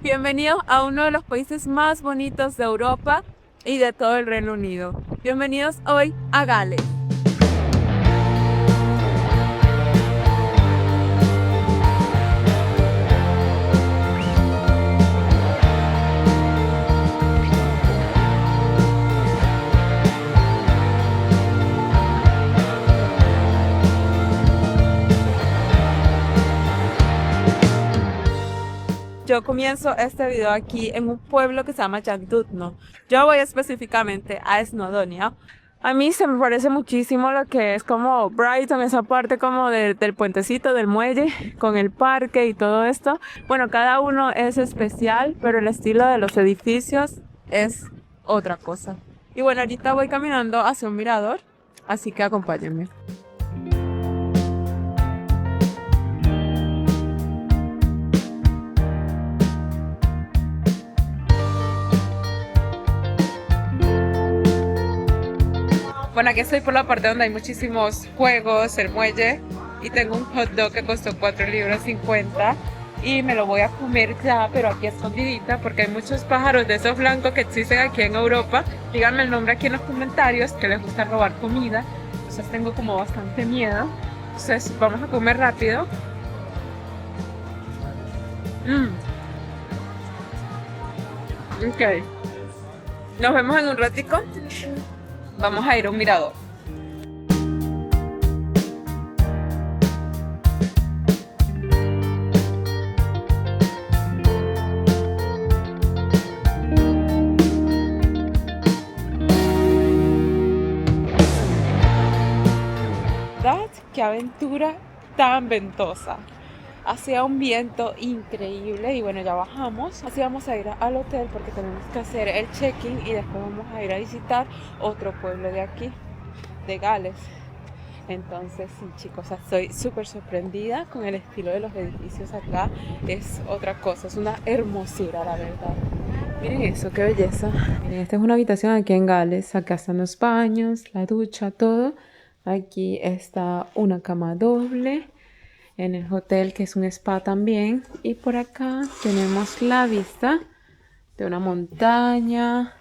Bienvenidos a uno de los países más bonitos de Europa y de todo el Reino Unido. Bienvenidos hoy a Gales. Yo comienzo este video aquí en un pueblo que se llama Llandudno. Yo voy específicamente a Snowdonia. A mí se me parece muchísimo lo que es como Brighton, esa parte como del puentecito, del muelle, con el parque y todo esto. Bueno, cada uno es especial, pero el estilo de los edificios es otra cosa. Y bueno, ahorita voy caminando hacia un mirador, así que acompáñenme. Bueno, aquí estoy por la parte donde hay muchísimos juegos, el muelle, y tengo un hot dog que costó 4,50 € y me lo voy a comer ya, pero aquí escondidita porque hay muchos pájaros de esos blancos que existen aquí en Europa. Díganme el nombre aquí en los comentarios, que les gusta robar comida. Entonces tengo como bastante miedo. Entonces vamos a comer rápido. Ok. Nos vemos en un ratico. Vamos a ir a un mirador. ¿Verdad? ¡Qué aventura tan ventosa! Hacía un viento increíble y bueno, ya bajamos. Así vamos a ir al hotel porque tenemos que hacer el check-in y después vamos a ir a visitar otro pueblo de aquí, de Gales. Entonces, sí, chicos, estoy súper sorprendida con el estilo de los edificios acá. Es otra cosa, es una hermosura, la verdad. Miren eso, qué belleza. Miren, esta es una habitación aquí en Gales. Acá están los baños, la ducha, todo. Aquí está una cama doble en el hotel, que es un spa también. Y por acá tenemos la vista de una montaña.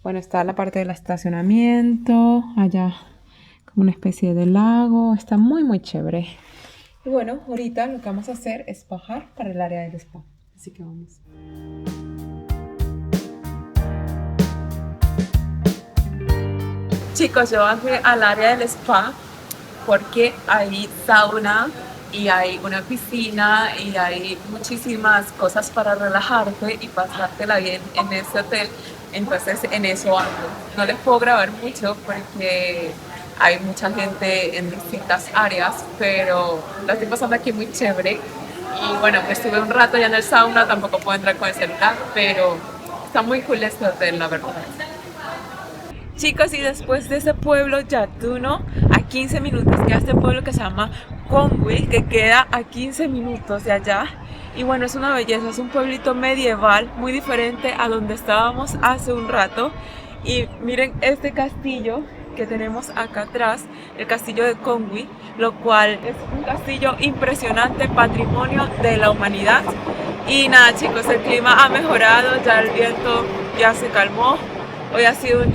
Bueno, está la parte del estacionamiento. Allá como una especie de lago. Está muy muy chévere. Y bueno, ahorita lo que vamos a hacer es bajar para el área del spa. Así que vamos. Chicos, yo bajé al área del spa porque hay sauna y hay una piscina y hay muchísimas cosas para relajarte y pasártela bien en este hotel. Entonces en eso ando. No les puedo grabar mucho porque hay mucha gente en distintas áreas, pero la estoy pasando aquí muy chévere. Y bueno, pues estuve un rato ya en el sauna, tampoco puedo entrar con el celular, pero está muy cool este hotel, la verdad. Chicos, y después de ese pueblo Llandudno, a 15 minutos queda este pueblo que se llama Conwy, que queda a 15 minutos de allá. Y bueno, es una belleza, es un pueblito medieval muy diferente a donde estábamos hace un rato. Y miren este castillo que tenemos acá atrás, el castillo de Conwy, lo cual es un castillo impresionante, patrimonio de la humanidad. Y nada, chicos, el clima ha mejorado, ya el viento ya se calmó. Hoy ha sido un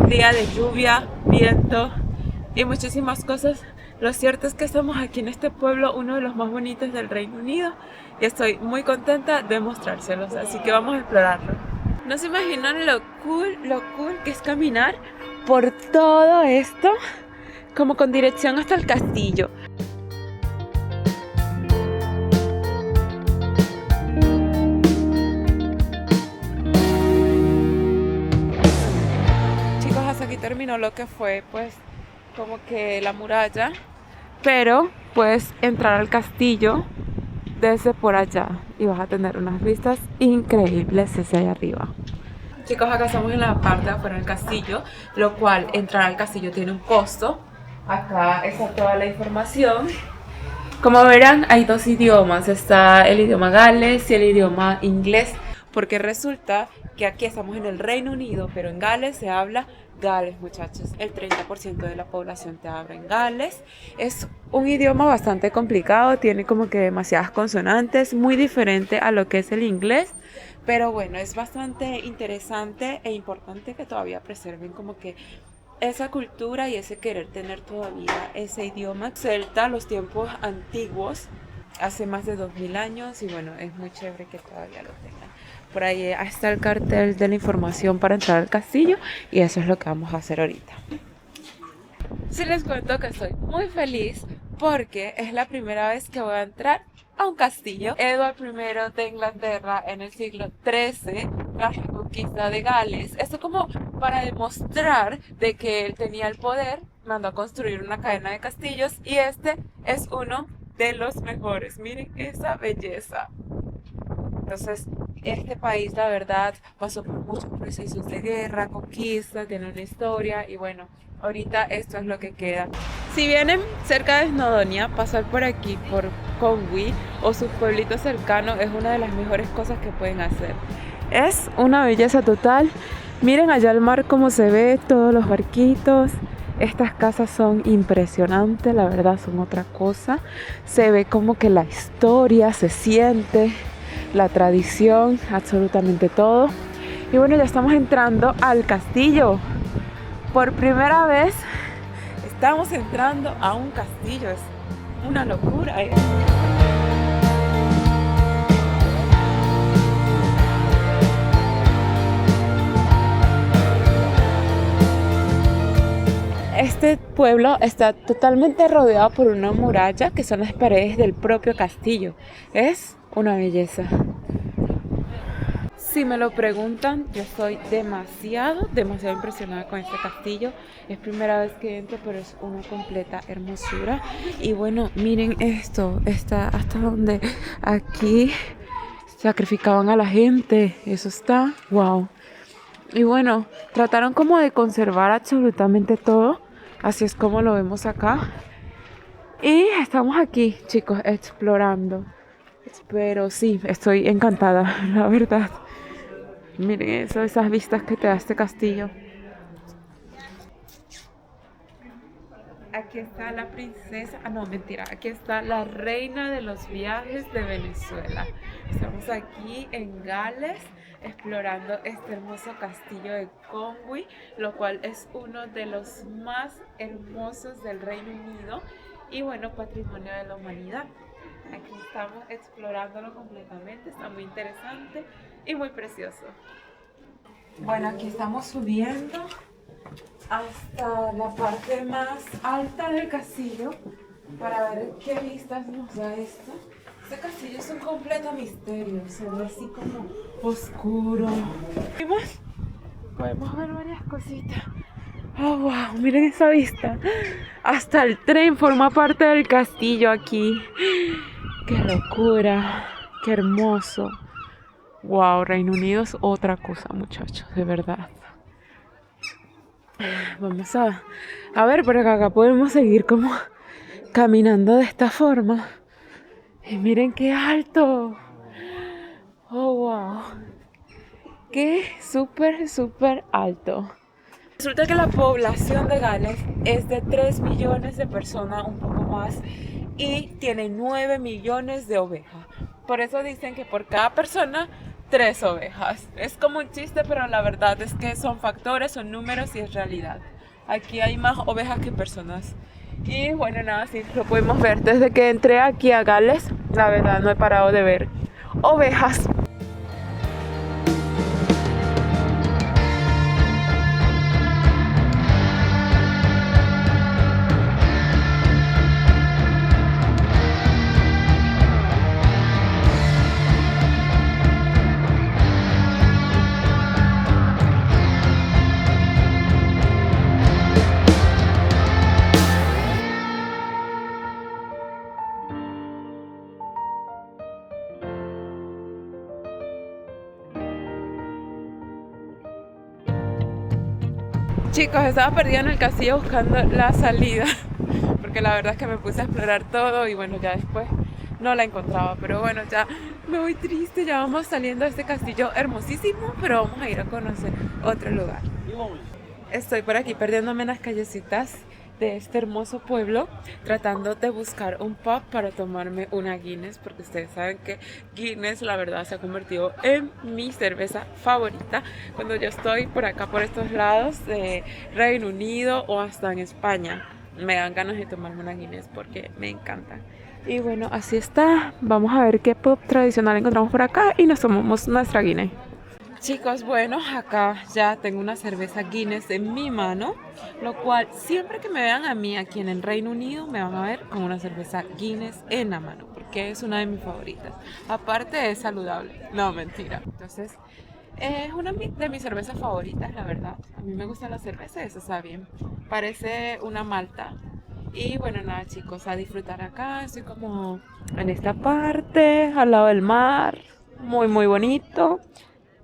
día de lluvia, viento y muchísimas cosas. Lo cierto es que estamos aquí en este pueblo, uno de los más bonitos del Reino Unido, y estoy muy contenta de mostrárselos, así que vamos a explorarlo. No se imaginan lo cool que es caminar por todo esto, como con dirección hasta el castillo. Aquí terminó lo que fue pues como que la muralla, pero puedes entrar al castillo desde por allá y vas a tener unas vistas increíbles desde allá arriba. Chicos, acá estamos en la parte de afuera del castillo, lo cual entrar al castillo tiene un costo. Acá está toda la información. Como verán, hay dos idiomas, está el idioma Gales y el idioma inglés, porque resulta que aquí estamos en el Reino Unido, pero en Gales se habla Gales, muchachos. El 30% de la población te habla en Gales. Es un idioma bastante complicado, tiene como que demasiadas consonantes, muy diferente a lo que es el inglés, Pero bueno, es bastante interesante e importante que todavía preserven como que esa cultura y ese querer tener todavía ese idioma celta, los tiempos antiguos, hace más de 2000 años, y bueno, es muy chévere que todavía lo tengan. Por ahí está el cartel de la información para entrar al castillo y eso es lo que vamos a hacer ahorita. Sí, les cuento que estoy muy feliz porque es la primera vez que voy a entrar a un castillo. Edward I de Inglaterra en el siglo XIII, tras la conquista de Gales. Esto como para demostrar de que él tenía el poder, mandó a construir una cadena de castillos y este es uno de los mejores. Miren esa belleza. Entonces, este país, la verdad, pasó por muchos procesos de guerra, conquista, tiene una historia y bueno, ahorita esto es lo que queda. Si vienen cerca de Snowdonia, pasar por aquí, por Conwy o sus pueblitos cercanos es una de las mejores cosas que pueden hacer. Es una belleza total. Miren allá el mar como se ve, todos los barquitos. Estas casas son impresionantes, la verdad son otra cosa. Se ve como que la historia se siente, la tradición, absolutamente todo. Y bueno, ya estamos entrando al castillo. Por primera vez estamos entrando a un castillo, es una locura. Este pueblo está totalmente rodeado por una muralla que son las paredes del propio castillo. Es una belleza. Si me lo preguntan, yo estoy demasiado impresionada con este castillo. Es primera vez que entro, pero es una completa hermosura. Y bueno, miren esto, está hasta donde aquí sacrificaban a la gente. Eso está, wow. Y bueno, trataron como de conservar absolutamente todo. Así es como lo vemos acá. Y estamos aquí, chicos, explorando. Pero sí, estoy encantada, la verdad. Miren eso, esas vistas que te da este castillo. Aquí está la princesa, no, mentira, aquí está la reina de los viajes de Venezuela. Estamos aquí en Gales explorando este hermoso castillo de Conwy, lo cual es uno de los más hermosos del Reino Unido y bueno, patrimonio de la humanidad. Aquí estamos explorándolo completamente, está muy interesante y muy precioso. Bueno, aquí estamos subiendo hasta la parte más alta del castillo para ver qué vistas nos da esto. Este castillo es un completo misterio, se ve así como oscuro. Podemos ver varias cositas. Oh, wow, miren esa vista. Hasta el tren forma parte del castillo aquí. ¡Qué locura! ¡Qué hermoso! Wow, Reino Unido es otra cosa, muchachos, de verdad. Vamos a ver, por acá podemos seguir como caminando de esta forma. Y miren qué alto. Oh, wow. Qué súper alto. Resulta que la población de Gales es de 3 millones de personas, un poco más, y tiene 9 millones de ovejas. Por eso dicen que por cada persona, 3 ovejas. Es como un chiste, pero la verdad es que son factores, son números y es realidad. Aquí hay más ovejas que personas. Y bueno, nada, sí, lo podemos ver. Desde que entré aquí a Gales, la verdad no he parado de ver ovejas. Chicos, estaba perdida en el castillo buscando la salida, porque la verdad es que me puse a explorar todo y bueno, ya después no la encontraba. Pero bueno, ya me voy triste, ya vamos saliendo de este castillo hermosísimo, pero vamos a ir a conocer otro lugar. Estoy por aquí perdiéndome en las callecitas de este hermoso pueblo tratando de buscar un pub para tomarme una Guinness, porque ustedes saben que Guinness la verdad se ha convertido en mi cerveza favorita cuando yo estoy por acá, por estos lados de Reino Unido o hasta en España. Me dan ganas de tomarme una Guinness porque me encanta. Y bueno, así está. Vamos a ver qué pub tradicional encontramos por acá y nos tomamos nuestra Guinness. Chicos, bueno, acá ya tengo una cerveza Guinness en mi mano, lo cual siempre que me vean a mí aquí en el Reino Unido me van a ver con una cerveza Guinness en la mano, porque es una de mis favoritas. Aparte es saludable, no, mentira. Entonces, es una de mis cervezas favoritas, la verdad. A mí me gusta la cerveza, eso está bien. Parece una malta. Y bueno, nada chicos, a disfrutar acá. Estoy como en esta parte, al lado del mar, muy muy bonito.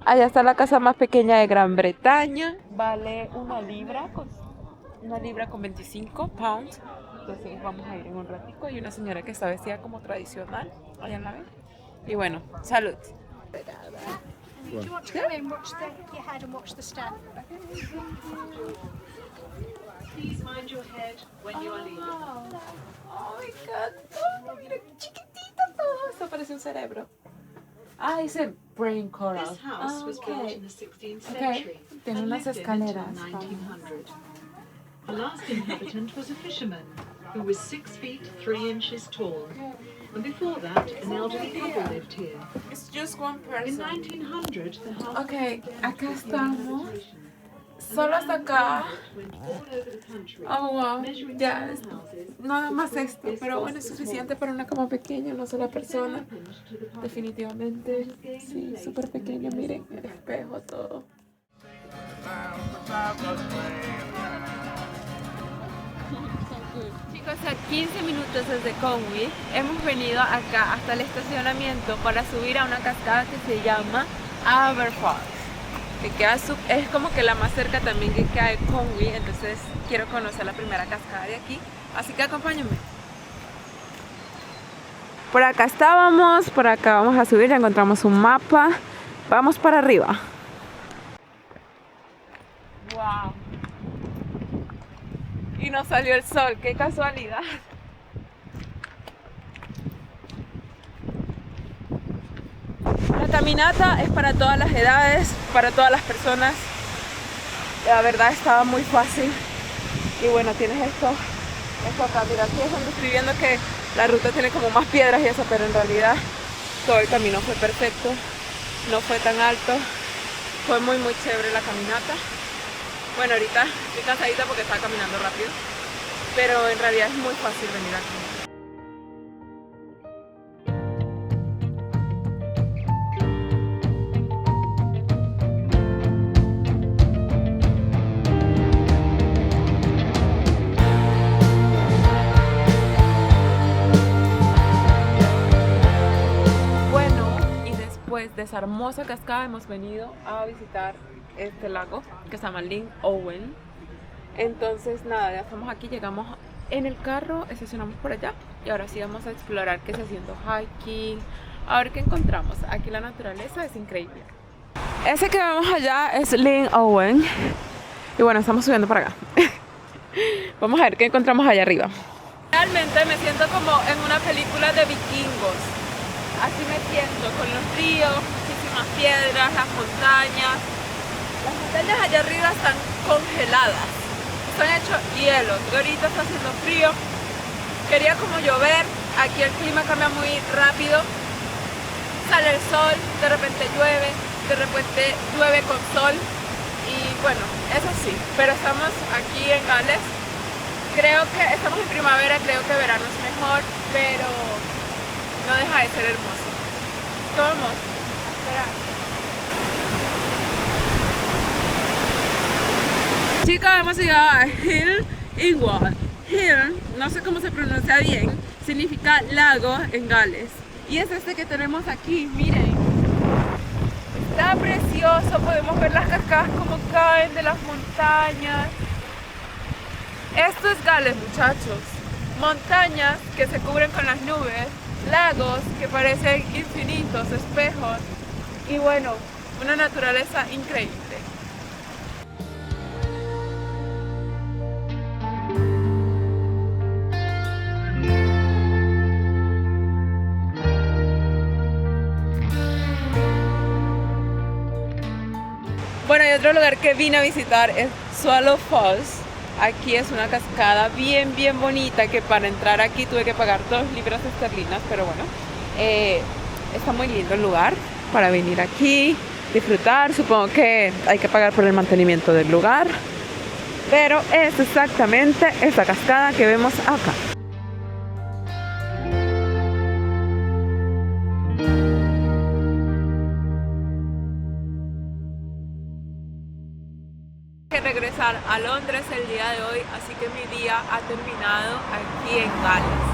Allá está la casa más pequeña de Gran Bretaña. Vale una libra con 25 pounds. Entonces vamos a ir en un ratico. Hay una señora que está vestida como tradicional. Allá la ven. Y bueno, salud. Do you want to come in, watch your head and watch the step? Please mind your head when you are leaving. Oh, me encanta. Mira qué chiquitito todo. Esto parece un cerebro. Ah, dice brain coral. This house was built in the 16th Okay. century Tiene and unas lived in escaleras. until 1900. The last inhabitant was a fisherman who was 6 feet 3 inches tall. And before that, an elderly couple lived here. It's just one In person. 1900, the house Okay, acá estamos. Solo hasta acá. went all over the country, Oh, wow. measuring Ya, down houses. nada más esto. Pero bueno, es suficiente para una cama pequeña, una sola persona. Happened to the public. Definitivamente. Sí, súper pequeño. Miren, el espejo, todo. Chicos, a 15 minutos desde Conwy hemos venido acá hasta el estacionamiento para subir a una cascada que se llama Aberfoss, que queda es como que la más cerca también que queda de Conwy, entonces quiero conocer la primera cascada de aquí, así que acompáñenme. Por acá estábamos, por acá vamos a subir, ya encontramos un mapa, vamos para arriba. Wow. Y nos salió el sol, qué casualidad. La caminata es para todas las edades, para todas las personas. La verdad estaba muy fácil. Y bueno, tienes esto acá, mira, aquí es donde estoy viendo que la ruta tiene como más piedras y eso, pero en realidad todo el camino fue perfecto, no fue tan alto, fue muy muy chévere la caminata. Bueno, ahorita estoy cansadita porque estaba caminando rápido, pero en realidad es muy fácil venir aquí. De esa hermosa cascada hemos venido a visitar este lago que se llama Lynn Owen. Entonces nada, ya estamos aquí, llegamos en el carro, estacionamos por allá y ahora sí vamos a explorar qué es haciendo hiking, a ver qué encontramos. Aquí la naturaleza es increíble. Ese que vemos allá es Lynn Owen y bueno, estamos subiendo para acá. Vamos a ver qué encontramos allá arriba. Realmente me siento como en una película de vikingos. Así me siento, con los ríos, muchísimas piedras, las montañas. Las montañas allá arriba están congeladas, están hechos hielo. Ahorita está haciendo frío, quería como llover, aquí el clima cambia muy rápido. Sale el sol, de repente llueve con sol. Y bueno, eso sí, pero estamos aquí en Gales. Creo que estamos en primavera, creo que verano es mejor, pero no deja de ser hermoso. Vamos. Chicos, hemos llegado a Hill Ingwall. Hill, no sé cómo se pronuncia bien, significa lago en Gales. Y es este que tenemos aquí, miren. Está precioso, podemos ver las cascadas como caen de las montañas. Esto es Gales, muchachos. Montañas que se cubren con las nubes, lagos que parecen infinitos, espejos y bueno, una naturaleza increíble. Bueno, y otro lugar que vine a visitar es Swallow Falls. Aquí es una cascada bien bonita, que para entrar aquí tuve que pagar 2 libras esterlinas, pero bueno, está muy lindo el lugar para venir aquí, disfrutar. Supongo que hay que pagar por el mantenimiento del lugar, pero es exactamente esta cascada que vemos acá. Que regresar a Londres el día de hoy, así que mi día ha terminado aquí en Gales.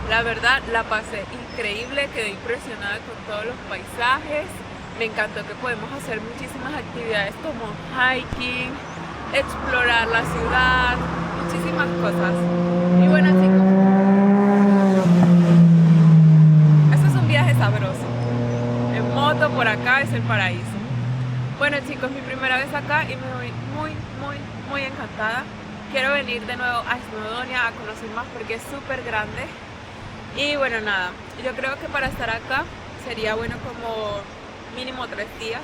La verdad la pasé increíble, quedé impresionada con todos los paisajes. Me encantó que podemos hacer muchísimas actividades como hiking, explorar la ciudad, muchísimas cosas. Y bueno, chicos, esto es un viaje sabroso. En moto por acá es el paraíso. Bueno, chicos, mi primera vez acá y me voy muy encantada. Quiero venir de nuevo a Snowdonia a conocer más porque es súper grande. Y bueno, nada, yo creo que para estar acá sería bueno como mínimo 3 días,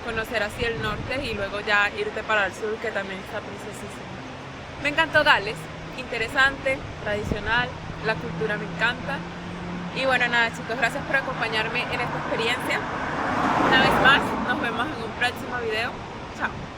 conocer así el norte y luego ya irte para el sur, que también está preciosísimo. Me encantó Gales, interesante, tradicional, la cultura me encanta. Y bueno, nada, chicos, gracias por acompañarme en esta experiencia. Una vez más, nos vemos en un próximo video. Chao.